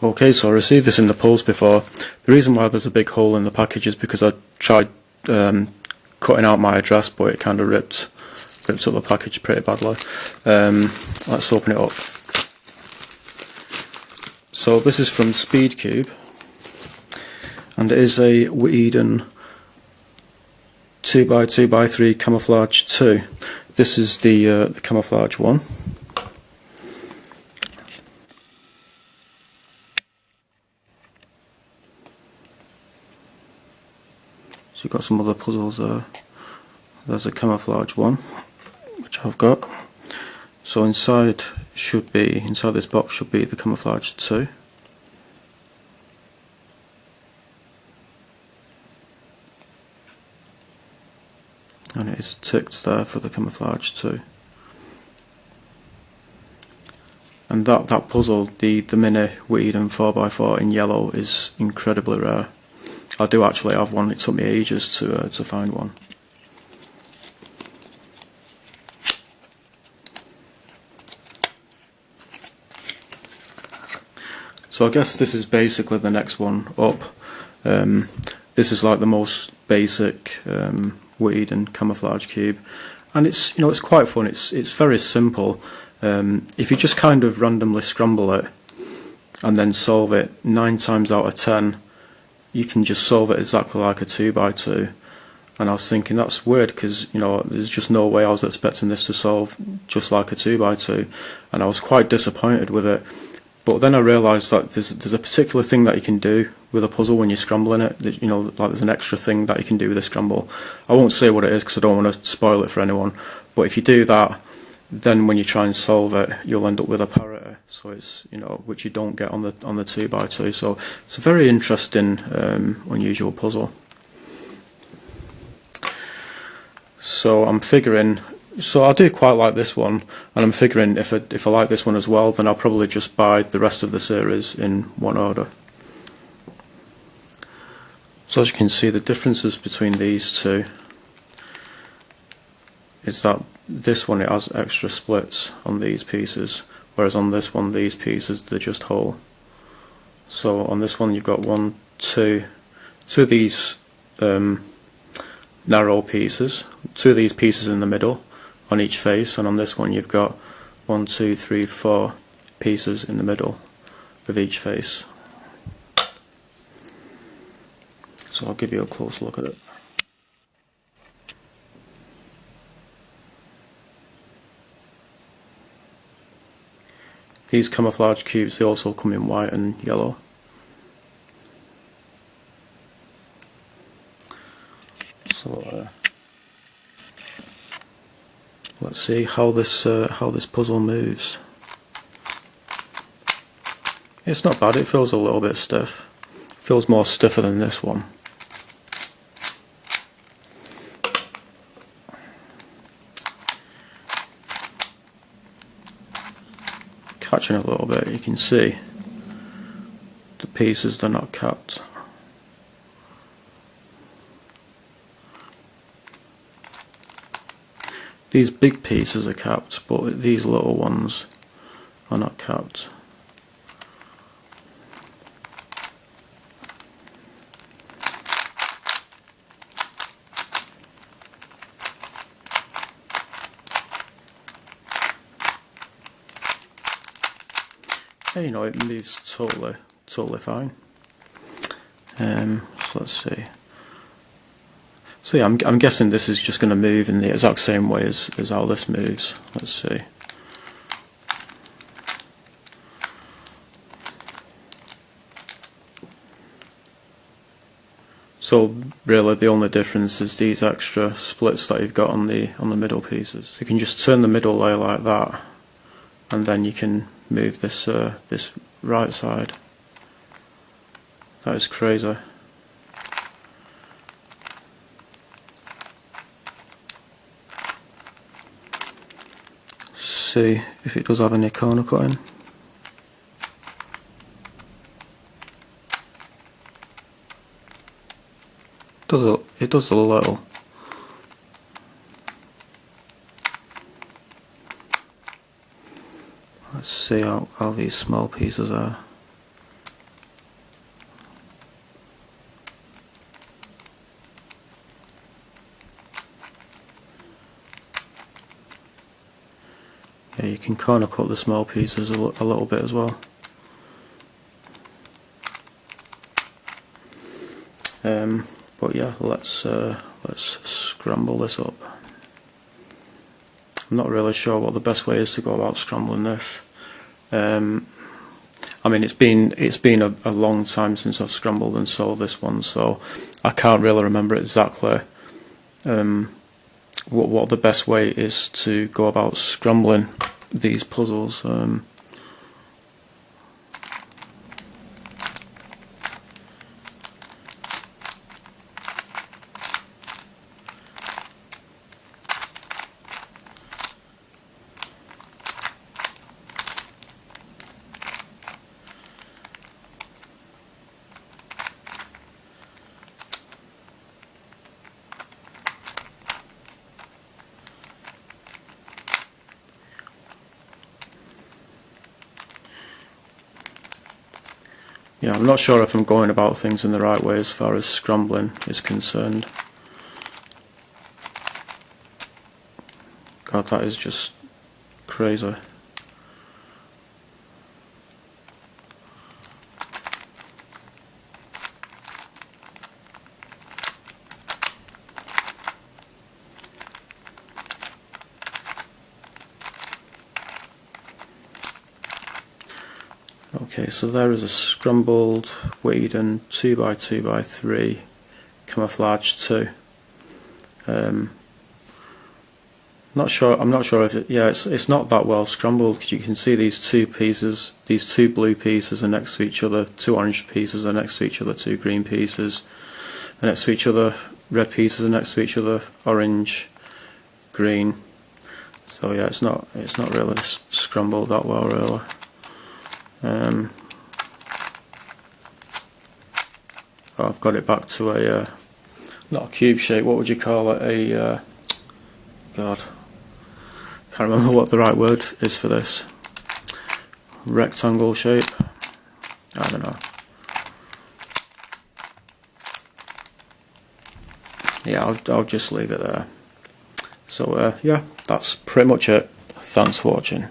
Okay, so I received this in the post before. The reason why there's a big hole in the package is because I tried cutting out my address, but it kind of ripped up the package pretty badly. Let's open it up. So this is from Speedcube, and it is a Witeden 2x2x3 Camouflage II. This is the Camouflage I. So you've got some other puzzles there. There's a Camouflage I, which I've got. So inside this box should be the Camouflage II. And it is ticked there for the Camouflage II. And that puzzle, the mini Witeden 4x4 in yellow, is incredibly rare. I do actually have one. It took me ages to find one. So I guess this is basically the next one up. This is like the most basic Witeden camouflage cube, and it's it's quite fun. It's very simple. If you just kind of randomly scramble it and then solve it, 9 times out of 10 you can just solve it exactly like a 2x2. And I was thinking that's weird because there's just no way I was expecting this to solve just like a 2x2, and I was quite disappointed with it. But then I realised that there's a particular thing that you can do with a puzzle when you're scrambling it. Like there's an extra thing that you can do with a scramble. I won't say what it is because I don't want to spoil it for anyone. But if you do that, then when you try and solve it, you'll end up with a parity. So it's which you don't get on the 2x2. So it's a very interesting, unusual puzzle. So I'm figuring. So I do quite like this one, and I'm figuring if I like this one as well, then I'll probably just buy the rest of the series in one order. So as you can see, the differences between these two is that this one, it has extra splits on these pieces, whereas on this one these pieces, they're just whole. So on this one you've got two of these narrow pieces, 2 of these pieces in the middle on each face, and on this one you've got 1, 2, 3, 4 pieces in the middle of each face. So I'll give you a close look at it. These camouflage cubes, they also come in white and yellow. So let's see how this puzzle moves. It's not bad. It feels a little bit stiff. It feels more stiffer than this one. Catching a little bit, you can see the pieces, they're not capped. These big pieces are capped, but these little ones are not capped. It moves totally fine. So let's see. So yeah, I'm guessing this is just going to move in the exact same way as how this moves. Let's see. So really the only difference is these extra splits that you've got on the middle pieces. You can just turn the middle layer like that, and then you can move this this right side. That is crazy. See if it does have any corner cutting. It does a little. Let's see how these small pieces are. can kind of cut the small pieces a little bit as well. But yeah, let's scramble this up. I'm not really sure what the best way is to go about scrambling this. I mean, it's been a long time since I've scrambled and sold this one, so I can't really remember exactly what the best way is to go about scrambling these puzzles. Yeah, I'm not sure if I'm going about things in the right way as far as scrambling is concerned. God, that is just crazy. Okay, so there is a scrambled Witeden 2x2x3 Camouflage II. I'm not sure if it, yeah, it's not that well scrambled, because you can see these two pieces, these two blue pieces are next to each other, two orange pieces are next to each other, two green pieces are next to each other, red pieces are next to each other, orange, green. So yeah, it's not really scrambled that well, really. I've got it back to a not a cube shape. What would you call it? A God, can't remember what the right word is for this. Rectangle shape. I don't know. Yeah, I'll just leave it there. So yeah, that's pretty much it. Thanks for watching.